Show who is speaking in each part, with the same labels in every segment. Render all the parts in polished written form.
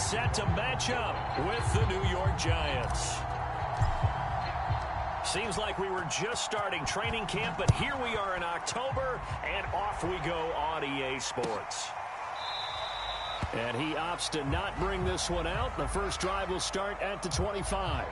Speaker 1: set to match up with the New York Giants. Seems like we were just starting training camp, but here we are in October, and off we go on EA Sports. And he opts to not bring this one out. The first drive will start at the 25.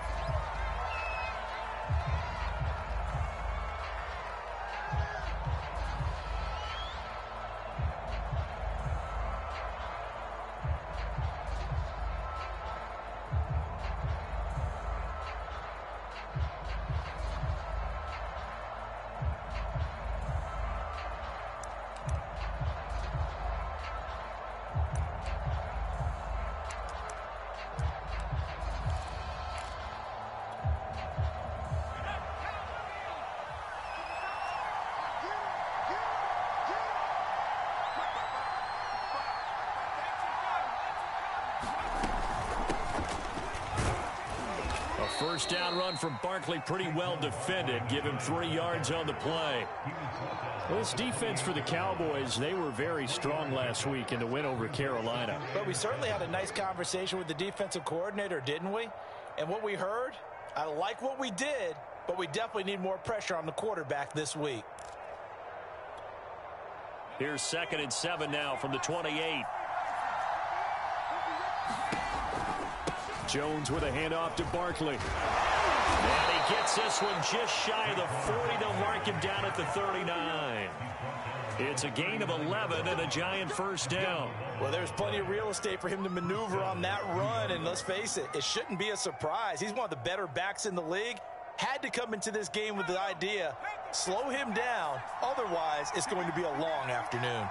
Speaker 1: First down run from Barkley, pretty well defended. Give him 3 yards on the play. Well, this defense for the Cowboys, they were very strong last week in the win over Carolina.
Speaker 2: But we certainly had a nice conversation with the defensive coordinator, didn't we? And what we heard, I like what we did, but we definitely need more pressure on the quarterback this week.
Speaker 1: Here's 2nd and 7 now from the 28. Jones with a handoff to Barkley. And he gets this one just shy of the 40. They'll mark him down at the 39. It's a gain of 11 and a Giant first down.
Speaker 2: Well, there's plenty of real estate for him to maneuver on that run, and let's face it, it shouldn't be a surprise. He's one of the better backs in the league. Had to come into this game with the idea, slow him down, otherwise it's going to be a long afternoon.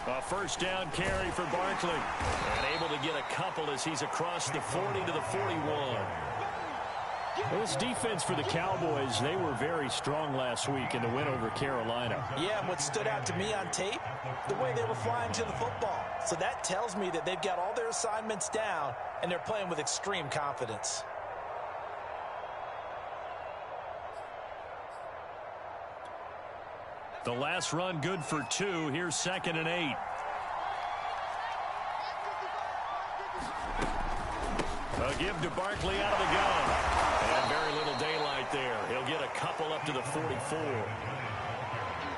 Speaker 1: A first down carry for Barkley. And able to get a couple as he's across the 40 to the 41. Well, this defense for the Cowboys, they were very strong last week in the win over Carolina.
Speaker 2: Yeah, and what stood out to me on tape, the way they were flying to the football. So that tells me that they've got all their assignments down, and they're playing with extreme confidence.
Speaker 1: The last run good for 2. Here's 2nd and 8. A give to Barkley out of the gun. And very little daylight there. He'll get a couple up to the 44.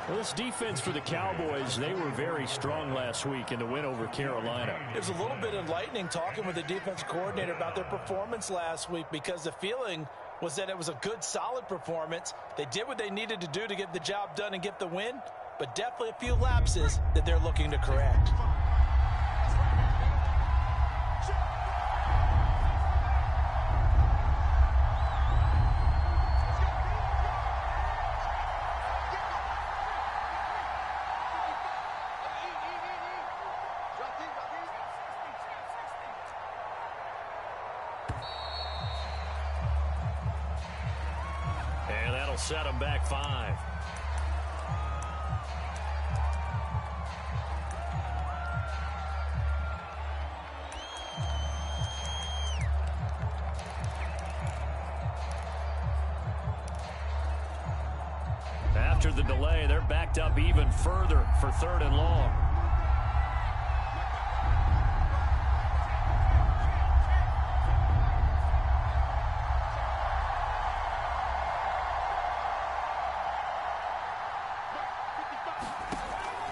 Speaker 1: Well, this defense for the Cowboys, they were very strong last week in the win over Carolina.
Speaker 2: It was a little bit enlightening talking with the defensive coordinator about their performance last week, because the feeling was that it was a good, solid performance. They did what they needed to do to get the job done and get the win, but definitely a few lapses that they're looking to correct.
Speaker 1: Set him back 5. After the delay, they're backed up even further for 3rd and long.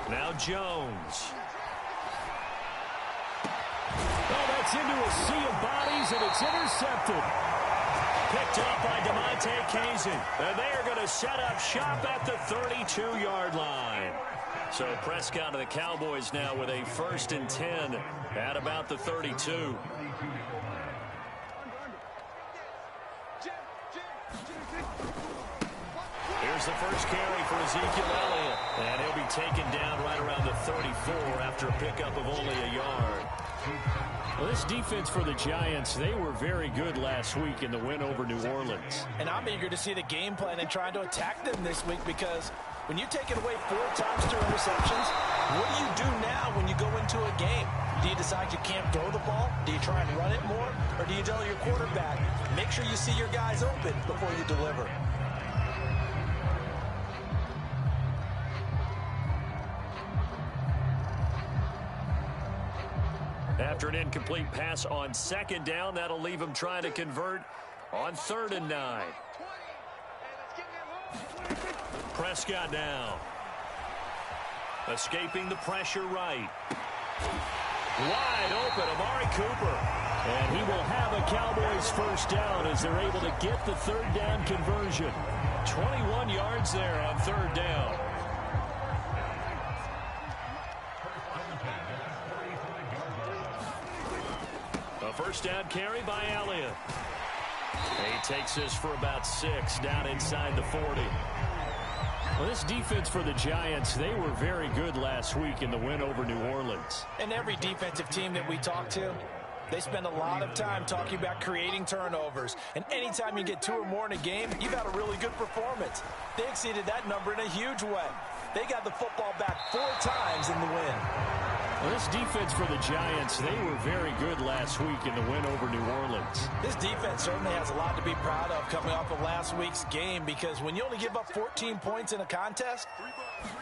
Speaker 1: Now Jones. Oh, that's into a sea of bodies, and it's intercepted. Picked up by DeMonte Kazin. And they are going to set up shop at the 32-yard line. So Prescott and the Cowboys now with a 1st and 10 at about the 32. Here's the first carry for Ezekiel Elliott. And he'll be taken down right around the 34 after a pickup of only a yard. Well, this defense for the Giants, they were very good last week in the win over New Orleans.
Speaker 2: And I'm eager to see the game plan and trying to attack them this week, because when you take it away 4 times to interceptions, what do you do now when you go into a game? Do you decide you can't throw the ball? Do you try and run it more? Or do you tell your quarterback, make sure you see your guys open before you deliver?
Speaker 1: After an incomplete pass on second down, that'll leave him trying to convert on 3rd and 9. Prescott now. Escaping the pressure right. Wide open, Amari Cooper. And he will have a Cowboys first down as they're able to get the 3rd down conversion. 21 yards there on 3rd down. A first down carry by Elliott. He takes this for about 6 down inside the 40. Well, this defense for the Giants, they were very good last week in the win over New Orleans.
Speaker 2: And every defensive team that we talk to, they spend a lot of time talking about creating turnovers. And anytime you get 2 or more in a game, you've had a really good performance. They exceeded that number in a huge way. They got the football back 4 times in the win.
Speaker 1: Well, this defense for the Giants, they were very good last week in the win over New Orleans.
Speaker 2: This defense certainly has a lot to be proud of coming off of last week's game, because when you only give up 14 points in a contest,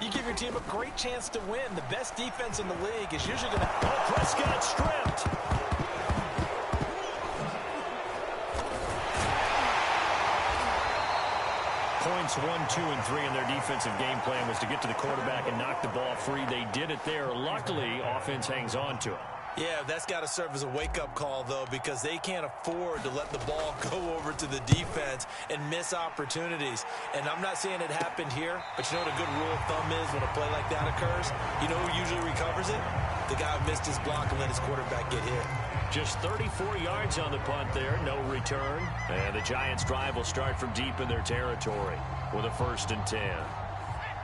Speaker 2: you give your team a great chance to win. The best defense in the league is usually going to...
Speaker 1: Oh, Prescott stripped. Points 1, 2, and 3 in their defensive game plan was to get to the quarterback and knock the ball free. They did it there. Luckily, offense hangs on to it.
Speaker 2: Yeah, that's got to serve as a wake-up call, though, because they can't afford to let the ball go over to the defense and miss opportunities. And I'm not saying it happened here, but you know what a good rule of thumb is when a play like that occurs? You know who usually recovers it? The guy who missed his block and let his quarterback get hit.
Speaker 1: Just 34 yards on the punt there, no return. And the Giants' drive will start from deep in their territory with a 1st and 10.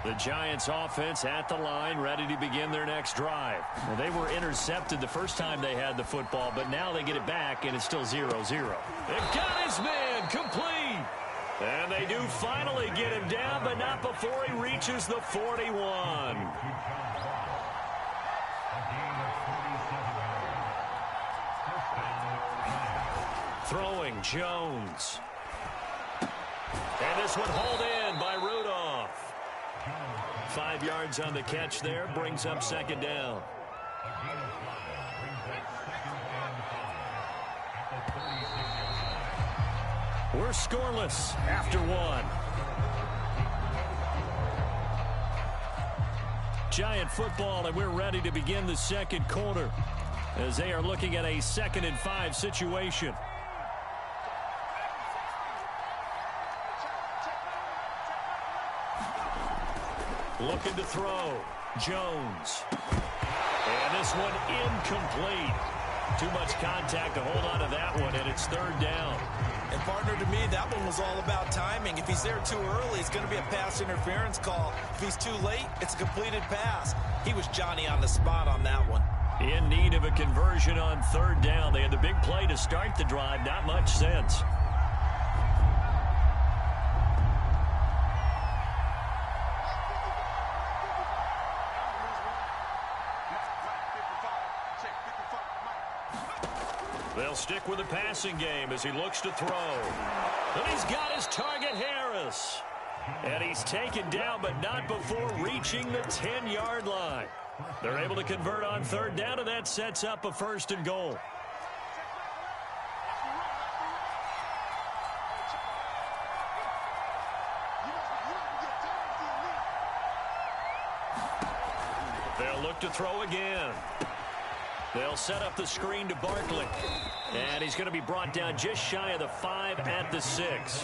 Speaker 1: The Giants offense at the line, ready to begin their next drive. Well, they were intercepted the first time they had the football, but now they get it back, and it's still 0-0. They've got his man complete. And they do finally get him down, but not before he reaches the 41. Throwing, Jones. And this one hauled in by Rudolph. 5 yards on the catch there, brings up 2nd down. We're scoreless after 1. Giant football, and we're ready to begin the 2nd quarter as they are looking at a 2nd and 5 situation. Looking to throw. Jones. And this one incomplete. Too much contact to hold on to that one, and it's 3rd down.
Speaker 2: And, partner, to me, that one was all about timing. If he's there too early, it's going to be a pass interference call. If he's too late, it's a completed pass. He was Johnny on the spot on that one.
Speaker 1: In need of a conversion on 3rd down. They had the big play to start the drive. Not much sense. They'll stick with the passing game as he looks to throw. And he's got his target, Harris. And he's taken down, but not before reaching the 10-yard line. They're able to convert on 3rd down, and that sets up a 1st and goal. They'll look to throw again. They'll set up the screen to Barkley. And he's going to be brought down just shy of the 5 at the 6.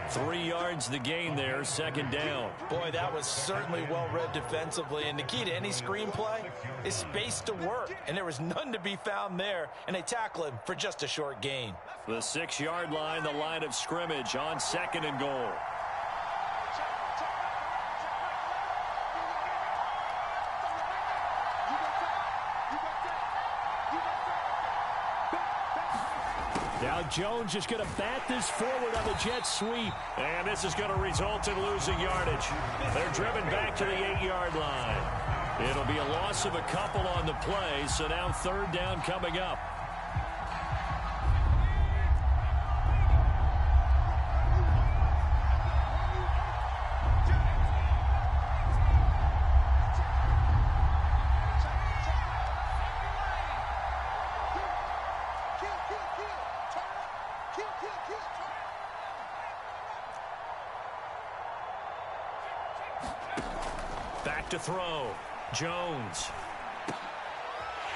Speaker 1: 3 yards the gain there, 2nd down.
Speaker 2: Boy, that was certainly well-read defensively. And the key to any screenplay is space to work. And there was none to be found there. And they tackle him for just a short gain.
Speaker 1: The 6-yard line, the line of scrimmage on 2nd and goal. Now Jones just going to bat this forward on the jet sweep. And this is going to result in losing yardage. They're driven back to the 8-yard line. It'll be a loss of a couple on the play, so now 3rd down coming up. Back to throw. Jones.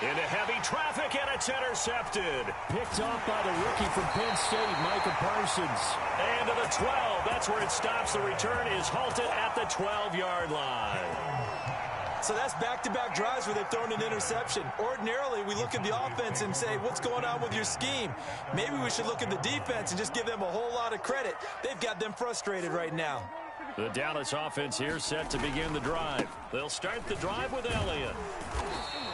Speaker 1: Into heavy traffic, and it's intercepted.
Speaker 3: Picked off by the rookie from Penn State, Micah Parsons.
Speaker 1: And to the 12. That's where it stops. The return is halted at the 12-yard line.
Speaker 2: So that's back-to-back drives where they've thrown an interception. Ordinarily, we look at the offense and say, what's going on with your scheme? Maybe we should look at the defense and just give them a whole lot of credit. They've got them frustrated right now.
Speaker 1: The Dallas offense here set to begin the drive. They'll start the drive with Elliott.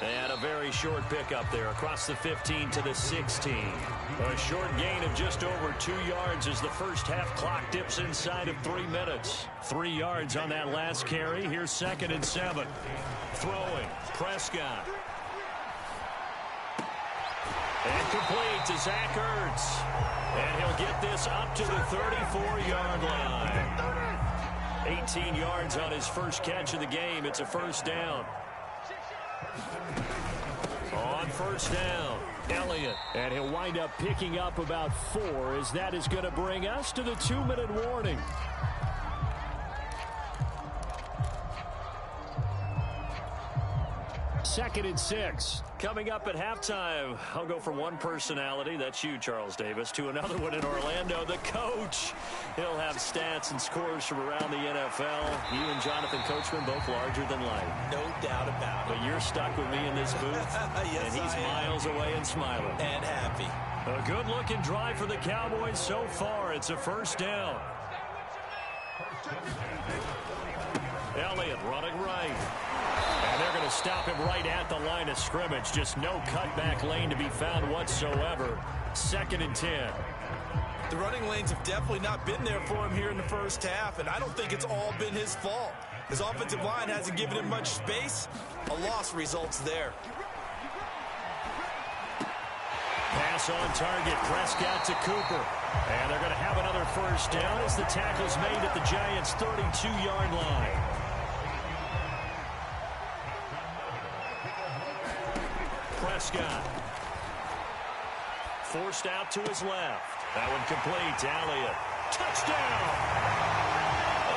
Speaker 1: And a very short pickup there across the 15 to the 16. A short gain of just over 2 yards as the first half clock dips inside of 3 minutes. 3 yards on that last carry. Here's 2nd and 7. Throwing. Prescott. And complete to Zach Ertz. And he'll get this up to the 34-yard line. 18 yards on his first catch of the game. It's a first down. On first down, Elliott.
Speaker 3: And he'll wind up picking up about 4, as that is going to bring us to the 2-minute warning. Second and 6.
Speaker 1: Coming up at halftime, I'll go from one personality, that's you, Charles Davis, to another one in Orlando, the coach. He'll have stats and scores from around the NFL. You and Jonathan Coachman both larger than life.
Speaker 2: No doubt about it.
Speaker 1: But you're stuck with me in this booth,
Speaker 2: yes,
Speaker 1: and he's miles away and smiling.
Speaker 2: And happy.
Speaker 1: A good-looking drive for the Cowboys so far. It's a first down. Elliott running right. And they're going to stop him right at the line of scrimmage. Just no cutback lane to be found whatsoever. 2nd and 10.
Speaker 2: The running lanes have definitely not been there for him here in the first half, and I don't think it's all been his fault. His offensive line hasn't given him much space. A loss results there.
Speaker 1: Pass on target. Prescott to Cooper. And they're going to have another first down as the tackle's made at the Giants' 32-yard line. Prescott. Forced out to his left. That one complete to Elliott. Touchdown!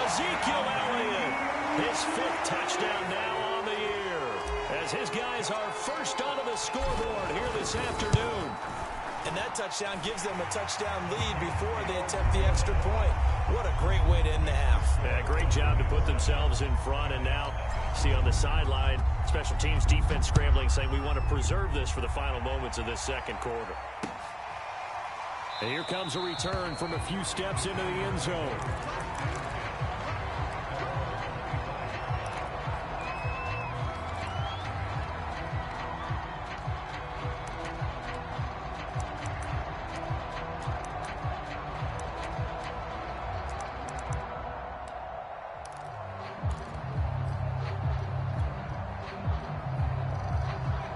Speaker 1: Ezekiel Elliott. His 5th touchdown now on the year. As his guys are first onto the scoreboard here this afternoon.
Speaker 2: And that touchdown gives them a touchdown lead before they attempt the extra point. What a great way to end the half.
Speaker 1: Yeah, great job to put themselves in front. And now, see on the sideline, special teams defense scrambling, saying we want to preserve this for the final moments of this second quarter.
Speaker 3: And here comes a return from a few steps into the end zone.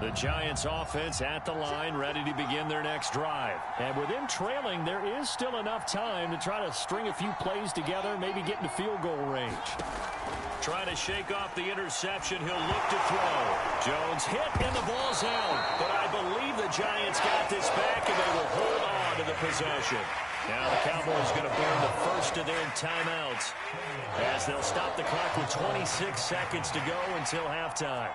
Speaker 1: The Giants offense at the line, ready to begin their next drive.
Speaker 3: And with them trailing, there is still enough time to try to string a few plays together, maybe get into field goal range.
Speaker 1: Trying to shake off the interception. He'll look to throw. Jones hit, and the ball's out. But I believe the Giants got this back, and they will hold on to the possession. Now the Cowboys going to burn the first of their timeouts as they'll stop the clock with 26 seconds to go until halftime.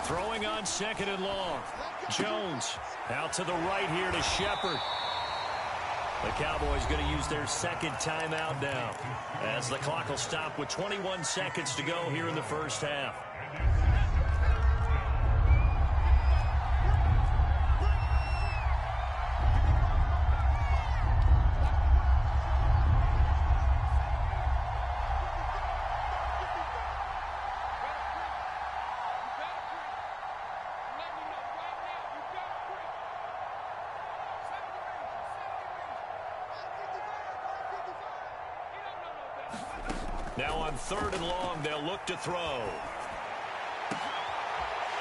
Speaker 1: Throwing on 2nd and long. Jones out to the right here to Shepard. The Cowboys going to use their 2nd timeout now as the clock will stop with 21 seconds to go here in the first half. Now on 3rd and long, they'll look to throw.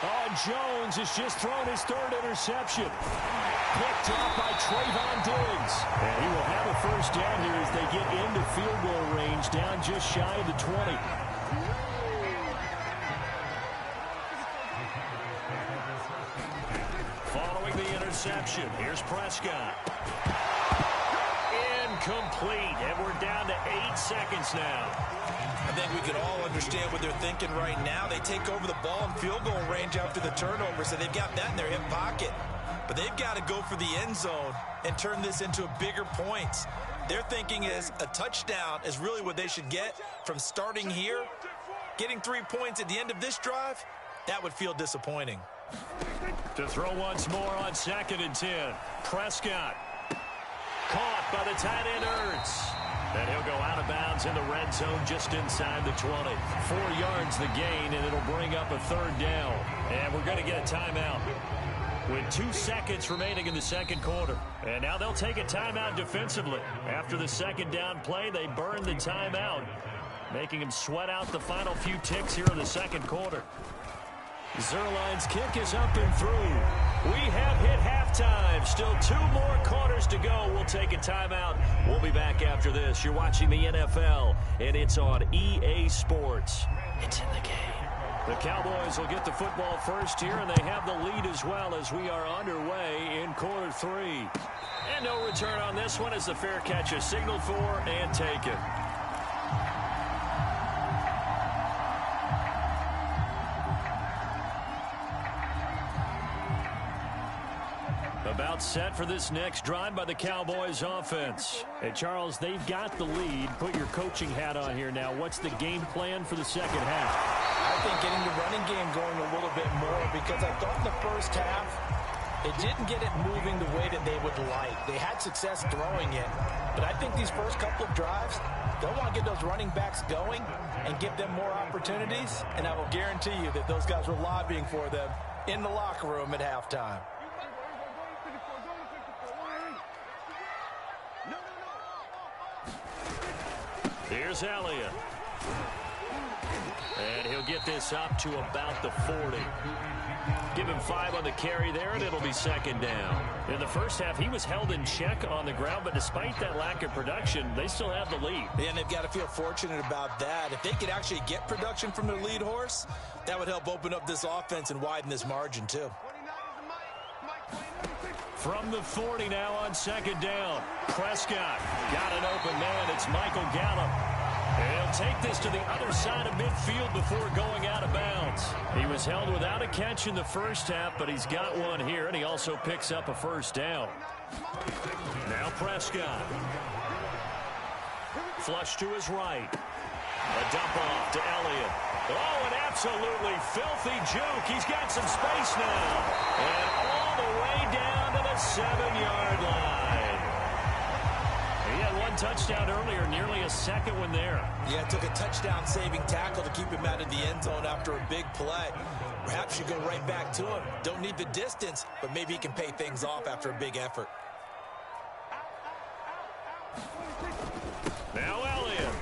Speaker 3: Oh, Jones has just thrown his 3rd interception. Picked off by Trayvon Diggs. And he will have a first down here as they get into field goal range, down just shy of the 20.
Speaker 1: Following the interception, here's Prescott. Incomplete, and we're down to 8 seconds now.
Speaker 2: I think we can all understand what they're thinking right now. They take over the ball in field goal range after the turnover, so they've got that in their hip pocket. But they've got to go for the end zone and turn this into a bigger points. Their thinking is a touchdown is really what they should get from starting here. Getting 3 points at the end of this drive, that would feel disappointing.
Speaker 1: To throw once more on 2nd and 10. Prescott. Caught by the tight end Ertz. And he'll go out of bounds in the red zone just inside the 20. 4 yards the gain, and it'll bring up a 3rd down. And we're going to get a timeout with 2 seconds remaining in the second quarter. And now they'll take a timeout defensively. After the 2nd down play, they burn the timeout, making him sweat out the final few ticks here in the second quarter. Zuerlein's kick is up and through. We have hit halftime. Still 2 more quarters to go. We'll take a timeout. We'll be back after this. You're watching the NFL, and it's on EA Sports. It's in the game. The Cowboys will get the football first here, and they have the lead as well as we are underway in quarter 3. And no return on this one as the fair catch is signaled for and taken. About set for this next drive by the Cowboys offense. Hey, Charles, they've got the lead. Put your coaching hat on here now. What's the game plan for the second half?
Speaker 2: I think getting the running game going a little bit more, because I thought in the first half it didn't get it moving the way that they would like. They had success throwing it, but I think these first couple of drives, they'll want to get those running backs going and give them more opportunities, and I will guarantee you that those guys were lobbying for them in the locker room at halftime.
Speaker 1: Here's Elliott. And he'll get this up to about the 40. Give him 5 on the carry there, and it'll be 2nd down. In the first half, he was held in check on the ground, but despite that lack of production, they still have the lead.
Speaker 2: And they've got to feel fortunate about that. If they could actually get production from their lead horse, that would help open up this offense and widen this margin too.
Speaker 1: From the 40 now on 2nd down. Prescott got an open man. It's Michael Gallup. And he'll take this to the other side of midfield before going out of bounds. He was held without a catch in the first half, but he's got one here, and he also picks up a 1st down. Now Prescott. Flush to his right. A dump off to Elliott. Oh, an absolutely filthy juke. He's got some space now. And all the way down to the 7-yard line. He had 1 touchdown earlier, nearly a 2nd one there.
Speaker 2: Yeah, it took a touchdown-saving tackle to keep him out of the end zone after a big play. Perhaps you go right back to him. Don't need the distance, but maybe he can pay things off after a big effort.
Speaker 1: Now Elliott.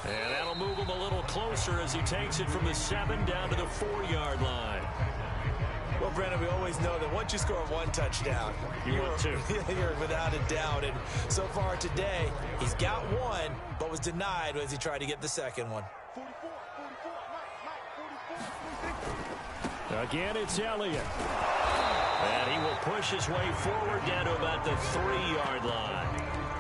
Speaker 1: And that'll move him a little closer as he takes it from the 7 down to the 4-yard line.
Speaker 2: Well, Brandon, we always know that once you score 1 touchdown, you're without a doubt. And so far today, he's got 1, but was denied as he tried to get the 2nd one.
Speaker 1: Again, it's Elliott. And he will push his way forward down to about the 3-yard line.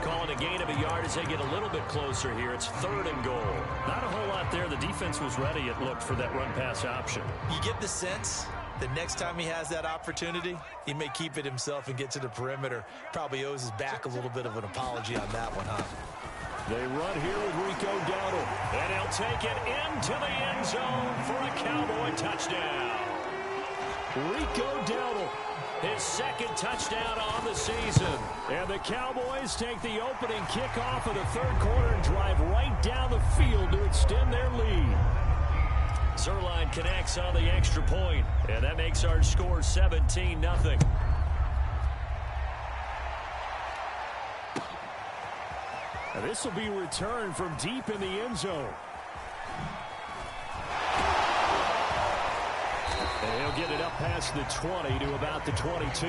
Speaker 1: Calling a gain of a yard as they get a little bit closer here. It's 3rd and goal. Not a whole lot there. The defense was ready, it looked, for that run-pass option.
Speaker 2: You get the sense the next time he has that opportunity, he may keep it himself and get to the perimeter. Probably owes his back a little bit of an apology on that one, huh?
Speaker 1: They run here with Rico Dowdle. And he'll take it into the end zone for a Cowboy touchdown. Rico Dowdle, his 2nd touchdown on the season. And the Cowboys take the opening kickoff of the 3rd quarter and drive right down the field to extend their lead. Zuerlein connects on the extra point, and that makes our score 17-0. This will be returned from deep in the end zone. And he'll get it up past the 20 to about the 22.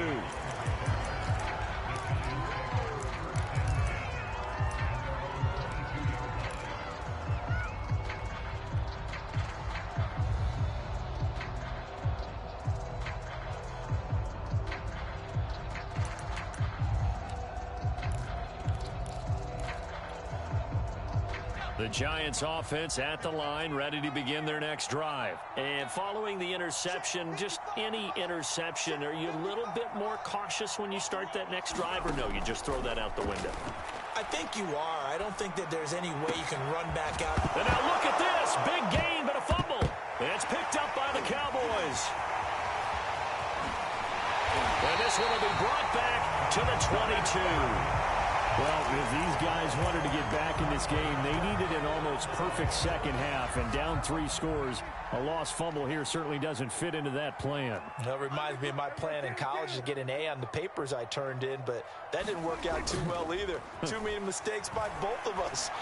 Speaker 3: The Giants offense at the line, ready to begin their next drive.
Speaker 1: And following the interception, just any interception, are you a little bit more cautious when you start that next drive, or no, you just throw that out the window?
Speaker 2: I think you are. I don't think that there's any way you can run back out.
Speaker 1: And now look at this. Big gain, but a fumble. It's picked up by the Cowboys. And this one will be brought back to the 22.
Speaker 3: Well, if these guys wanted to get back in this game, they needed an almost perfect second half, and down 3 scores. A lost fumble here certainly doesn't fit into that plan.
Speaker 2: That reminds me of my plan in college to get an A on the papers I turned in, but that didn't work out too well either. Too many mistakes by both of us.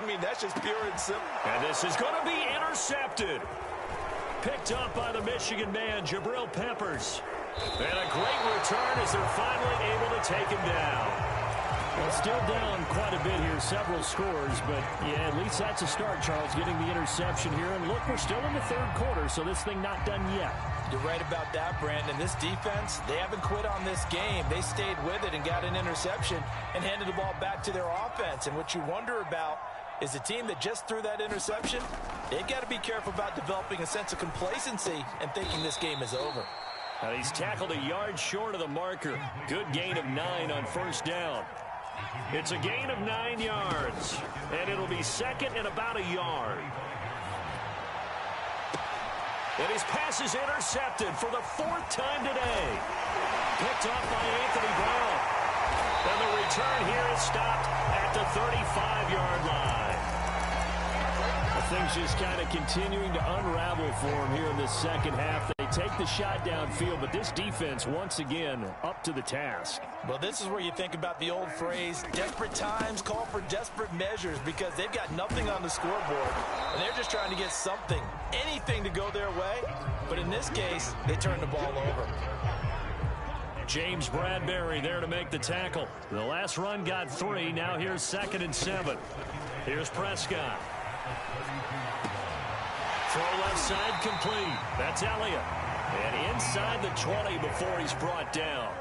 Speaker 2: I mean, that's just pure and simple.
Speaker 1: And this is going to be intercepted. Picked up by the Michigan man, Jabril Peppers. And a great return as they're finally able to take him down.
Speaker 3: Well, still down quite a bit here, several scores, but yeah, at least that's a start, Charles, getting the interception here. And look, we're still in the third quarter, so this thing not done yet.
Speaker 2: You're right about that, Brandon. This defense, they haven't quit on this game. They stayed with it and got an interception and handed the ball back to their offense. And what you wonder about is the team that just threw that interception, they've got to be careful about developing a sense of complacency and thinking this game is over.
Speaker 1: Now he's tackled a yard short of the marker. Good gain of 9 on first down. It's a gain of 9 yards, and it'll be second and about a yard. And his pass is intercepted for the 4th time today. Picked off by Anthony Brown. And the return here is stopped at the 35-yard line.
Speaker 3: Things just kind of continuing to unravel for him here in the second half. They take the shot downfield, but this defense, once again, up to the task.
Speaker 2: Well, this is where you think about the old phrase, desperate times call for desperate measures, because they've got nothing on the scoreboard, and they're just trying to get something, anything to go their way. But in this case, they turn the ball over.
Speaker 3: James Bradbury there to make the tackle. The last run got 3. Now here's 2nd and 7. Here's Prescott. Throw left side complete. That's Elliott. And inside the 20 before he's brought down.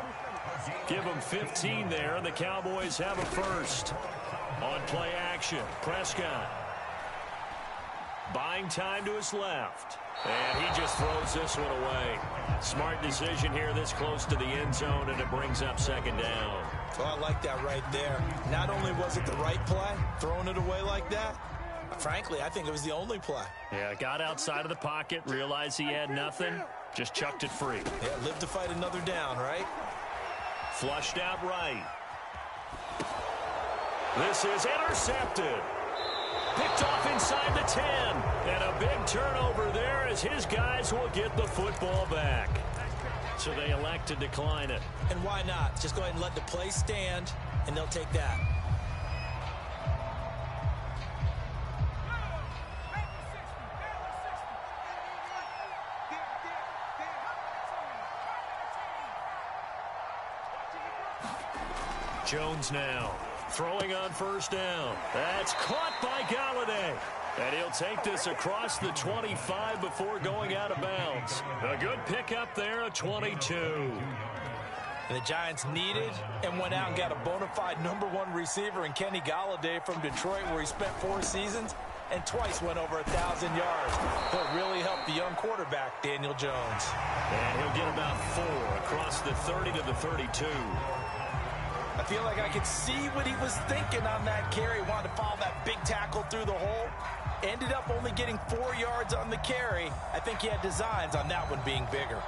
Speaker 3: Give him 15 there, and the Cowboys have a first. On play action, Prescott. Buying time to his left. And he just throws this one away. Smart decision here this close to the end zone, and it brings up 2nd down.
Speaker 2: Oh, I like that right there. Not only was it the right play, throwing it away like that, frankly, I think it was the only play.
Speaker 3: Yeah, got outside of the pocket, realized he had nothing, just chucked it free.
Speaker 2: Yeah, live to fight another down, right?
Speaker 3: Flushed out right. This is intercepted. Picked off inside the 10. And a big turnover there as his guys will get the football back. So they elect to decline it.
Speaker 2: And why not? Just go ahead and let the play stand, and they'll take that.
Speaker 3: Jones now throwing on first down. That's caught by Golladay. And he'll take this across the 25 before going out of bounds. A good pickup there, a 22.
Speaker 2: And the Giants needed and went out and got a bona fide #1 receiver in Kenny Golladay from Detroit, where he spent 4 seasons and twice went over 1,000 yards. He'll really help the young quarterback, Daniel Jones.
Speaker 3: And he'll get about 4 across the 30 to the 32.
Speaker 2: I feel like I could see what he was thinking on that carry. Wanted to follow that big tackle through the hole. Ended up only getting 4 yards on the carry. I think he had designs on that one being bigger.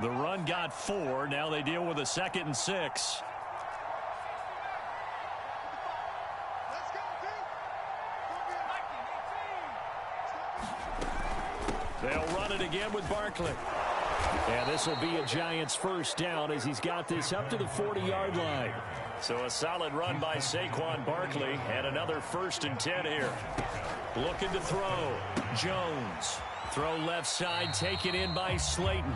Speaker 3: The run got 4. Now they deal with a 2nd and 6. They'll run it again with Barkley. And this will be a Giants first down as he's got this up to the 40-yard line. So a solid run by Saquon Barkley and another 1st and 10 here. Looking to throw. Jones. Throw left side, taken in by Slayton.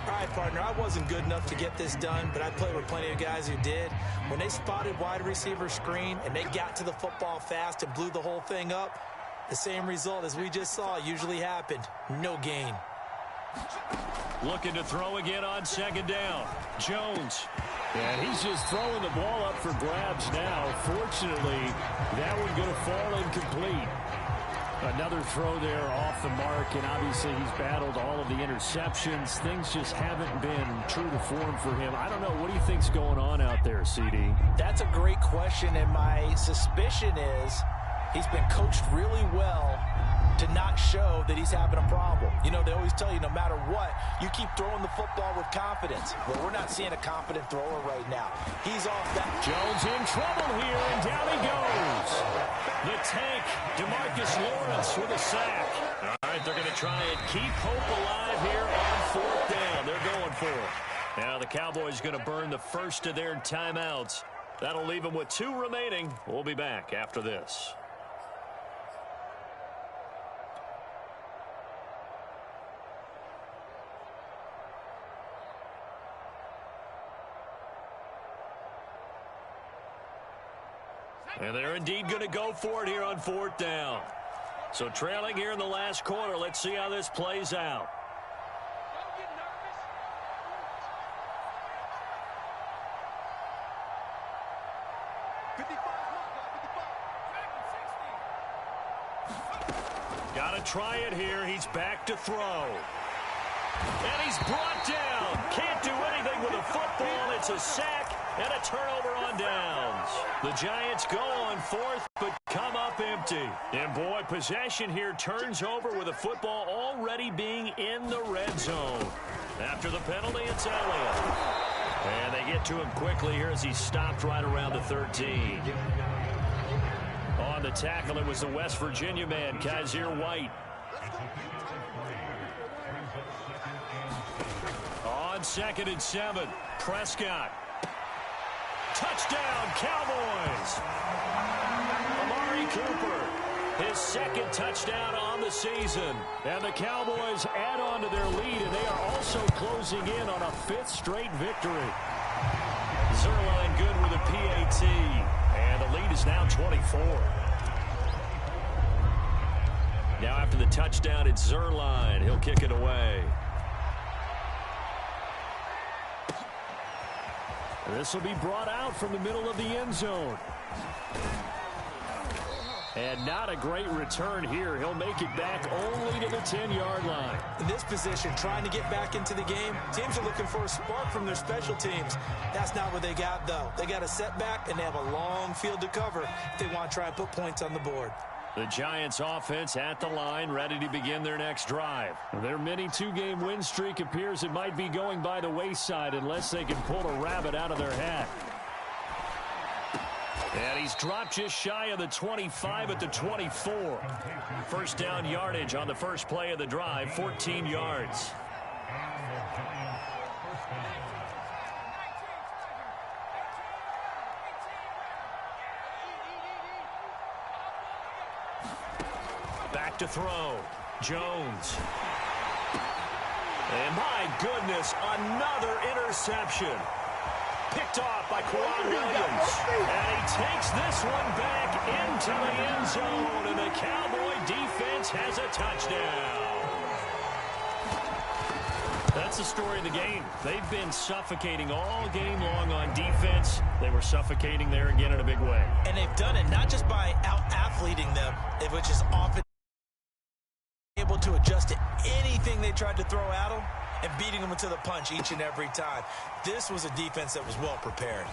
Speaker 2: All right, partner, I wasn't good enough to get this done, but I played with plenty of guys who did. When they spotted wide receiver screen and they got to the football fast and blew the whole thing up, The same result as we just saw usually happened. No gain.
Speaker 3: Looking to throw again on second down. Jones. And he's just throwing the ball up for grabs now. Fortunately, that one going to fall incomplete. Another throw there off the mark, and obviously he's battled all of the interceptions. Things just haven't been true to form for him. I don't know. What do you think's going on out there, CD?
Speaker 2: That's a great question, and my suspicion is he's been coached really well to not show that he's having a problem. You know, they always tell you no matter what, you keep throwing the football with confidence. Well, we're not seeing a confident thrower right now. He's off that.
Speaker 3: Jones in trouble here, and down he goes. The tank, DeMarcus Lawrence with a sack. All right, they're going to try and keep hope alive here on fourth down. They're going for it. Now the Cowboys going to burn the first of their timeouts. That'll leave them with 2 remaining. We'll be back after this. And they're indeed going to go for it here on fourth down. So trailing here in the last quarter. Let's see how this plays out. Got to try it here. He's back to throw. And he's brought down. Can't do anything with a football. It's a sack and a turnover on downs. The Giants go on fourth, but come up empty. And boy, possession here turns over with the football already being in the red zone. After the penalty, it's Elliott. And they get to him quickly here as he stopped right around the 13. On the tackle, it was the West Virginia man, Kaiser White. On 2nd and 7, Prescott. Touchdown, Cowboys! Amari Cooper, his 2nd touchdown on the season. And the Cowboys add on to their lead, and they are also closing in on a 5th straight victory. Zuerlein good with a PAT, and the lead is now 24. Now after the touchdown, it's Zuerlein. He'll kick it away. This will be brought out from the middle of the end zone. And not a great return here. He'll make it back only to the 10-yard line.
Speaker 2: In this position, trying to get back into the game, teams are looking for a spark from their special teams. That's not what they got, though. They got a setback, and they have a long field to cover if they want to try and put points on the board.
Speaker 3: The Giants offense at the line, ready to begin their next drive. Their mini 2-game win streak appears it might be going by the wayside unless they can pull a rabbit out of their hat. And he's dropped just shy of the 25 at the 24. First down yardage on the first play of the drive, 14 yards. Back to throw. Jones. And my goodness, another interception. Picked off by Quan Williams. And he takes this one back into the end zone. And the Cowboy defense has a touchdown. That's the story of the game. They've been suffocating all game long on defense. They were suffocating there again in a big way.
Speaker 2: And they've done it not just by out-athleting them, which is often able to adjust to anything they tried to throw at them and beating them into the punch each and every time. This was a defense that was well prepared.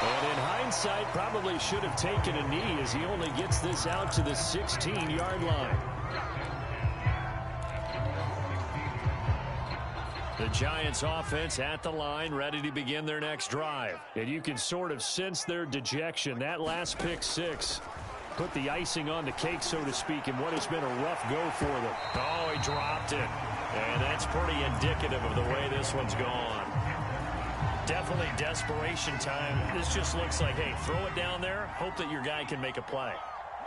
Speaker 3: And in hindsight, probably should have taken a knee as he only gets this out to the 16-yard line. The Giants offense at the line, ready to begin their next drive. And you can sort of sense their dejection. That last pick six put the icing on the cake, so to speak, in what has been a rough go for them. Oh, he dropped it. And that's pretty indicative of the way this one's gone. Definitely desperation time. This just looks like, hey, throw it down there, hope that your guy can make a play.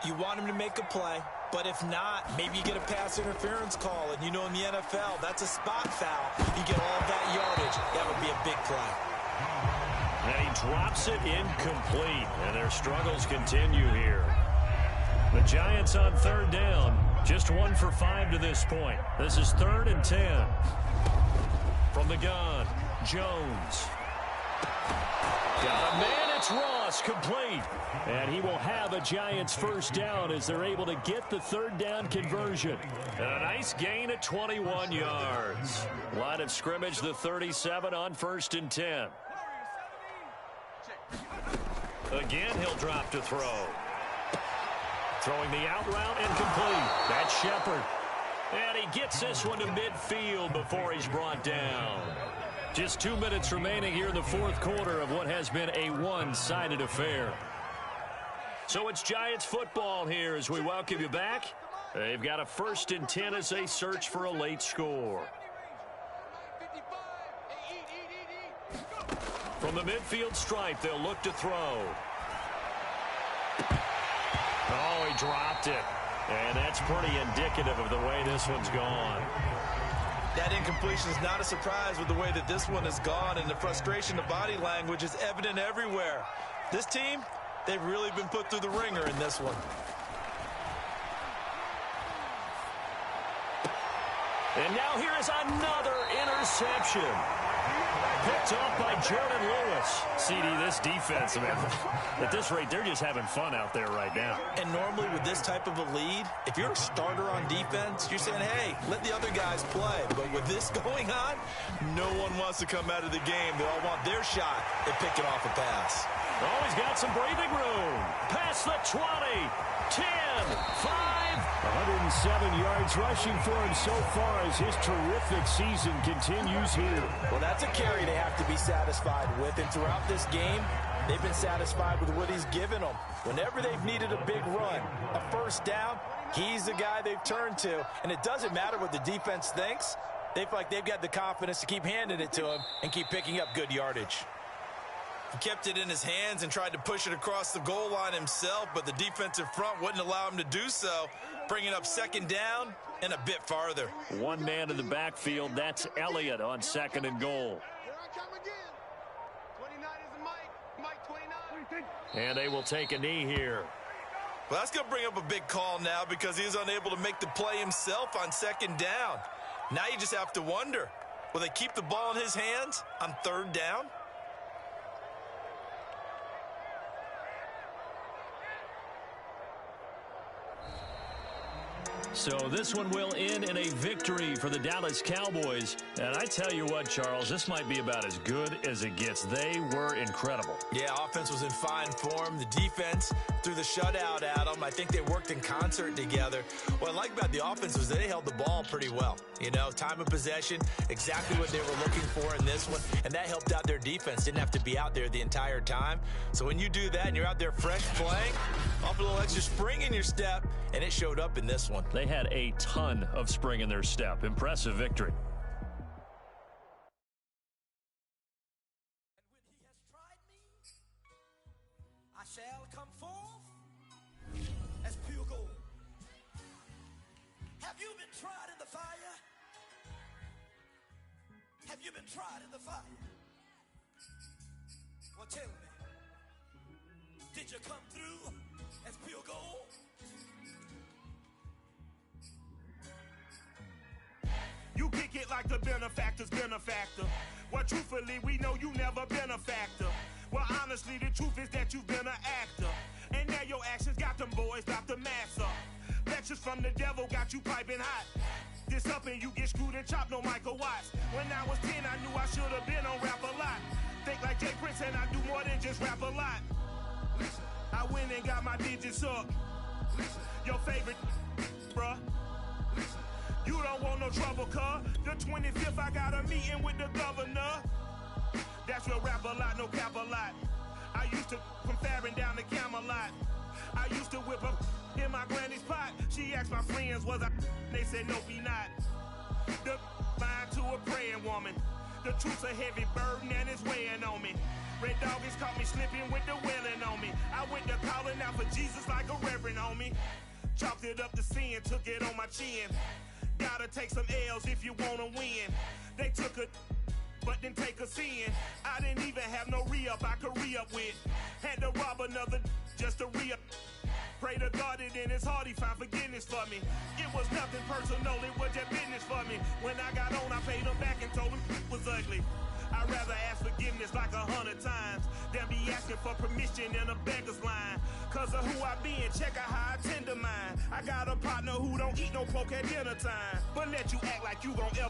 Speaker 2: You want him to make a play, but if not, maybe you get a pass interference call. And you know in the NFL, that's a spot foul. You get all of that yardage. That would be a big play.
Speaker 3: And he drops it incomplete. And their struggles continue here.
Speaker 1: The Giants on third down. Just 1 for 5 to this point. This is 3rd and 10. From the gun, Jones. Got a man, it's Ross, complete. And he will have a Giants first down as they're able to get the 3rd down conversion. And a nice gain of 21 yards. Line of scrimmage, the 37 on 1st and 10. Again, he'll drop to throw. Throwing the out route incomplete. That's Shepard. And he gets this one to midfield before he's brought down. Just 2 minutes remaining here in the 4th quarter of what has been a one-sided affair. So it's Giants football here as we welcome you back. They've got a 1st and 10 as they search for a late score. From the midfield stripe, they'll look to throw. Oh, he dropped it. And that's pretty indicative of the way this one's gone.
Speaker 2: That incompletion is not a surprise with the way that this one has gone, and the frustration, the body language is evident everywhere. This team, they've really been put through the ringer in this one.
Speaker 1: And now here is another interception. Picked off by Jordan Lewis. CD, this defense, man, at this rate, they're just having fun out there right now.
Speaker 2: And normally with this type of a lead, if you're a starter on defense, you're saying, hey, let the other guys play. But with this going on, no one wants to come out of the game. They all want their shot at picking off a pass.
Speaker 1: Oh, he's got some breathing room. Past the 20, 10, 5.
Speaker 3: 107 yards rushing for him so far as his terrific season continues here.
Speaker 2: Well, that's a carry they have to be satisfied with. And throughout this game, they've been satisfied with what he's given them. Whenever they've needed a big run, a first down, he's the guy they've turned to. And it doesn't matter what the defense thinks. They feel like they've got the confidence to keep handing it to him and keep picking up good yardage. He kept it in his hands and tried to push it across the goal line himself, but the defensive front wouldn't allow him to do so, bringing up 2nd down and a bit farther.
Speaker 1: One man in the backfield, that's Elliott on 2nd and goal.
Speaker 4: Here I come again. 29 is Mike 29.
Speaker 1: And they will take a knee here.
Speaker 2: Well, that's going to bring up a big call now because he was unable to make the play himself on 2nd down. Now you just have to wonder, will they keep the ball in his hands on 3rd down?
Speaker 1: So this one will end in a victory for the Dallas Cowboys. And I tell you what, Charles, this might be about as good as it gets. They were incredible.
Speaker 2: Yeah, offense was in fine form. The defense threw the shutout at them. I think they worked in concert together. What I like about the offense was they held the ball pretty well. You know, time of possession, exactly what they were looking for in this one. And that helped out their defense. Didn't have to be out there the entire time. So when you do that and you're out there fresh playing, off a little extra spring in your step, and it showed up in this one.
Speaker 1: They had a ton of spring in their step. Impressive victory.
Speaker 5: I shall come forth as pure gold. Have you been tried in the fire? Have you been tried in the fire? Well, tell me, did you come through as pure gold?
Speaker 6: You kick it like the benefactor's benefactor. Well, truthfully, we know you never been a factor. Well, honestly, the truth is that you've been an actor. And now your actions got them boys about to mass up. Lectures from the devil got you piping hot. This up and you get screwed and chopped, no Michael Watts. When I was 10, I knew I should have been on Rap a Lot. Think like Jay Prince and I do more than just rap a lot. Listen, I went and got my digits up. Listen, your favorite, bruh. Listen, you don't want no trouble, cuz. The 25th, I got a meeting with the governor. That's real rap a lot, no cap a lot. I used to from Farron down to Camelot. I used to whip up in my granny's pot. She asked my friends, was I? They said, no, be not. The line to a praying woman. The truth's a heavy burden and it's weighing on me. Red Doggies caught me slipping with the wailing on me. I went to calling out for Jesus like a reverend on me. Chalked it up to sin, took it on my chin. Gotta take some L's if you wanna win. They took a but then take a sin. I didn't even have no re-up I could re-up with. Had to rob another just to re-up. Pray to God that in his heart he found forgiveness for me. It was nothing personal, it was just business for me. When I got on, I paid him back and told him it was ugly. I'd rather ask forgiveness like 100 times than be asking for permission in a beggar's line. Cause of who I be and check out how I tend to mine. I got a partner who don't eat no pork at dinner time, but let you act like you gon' ever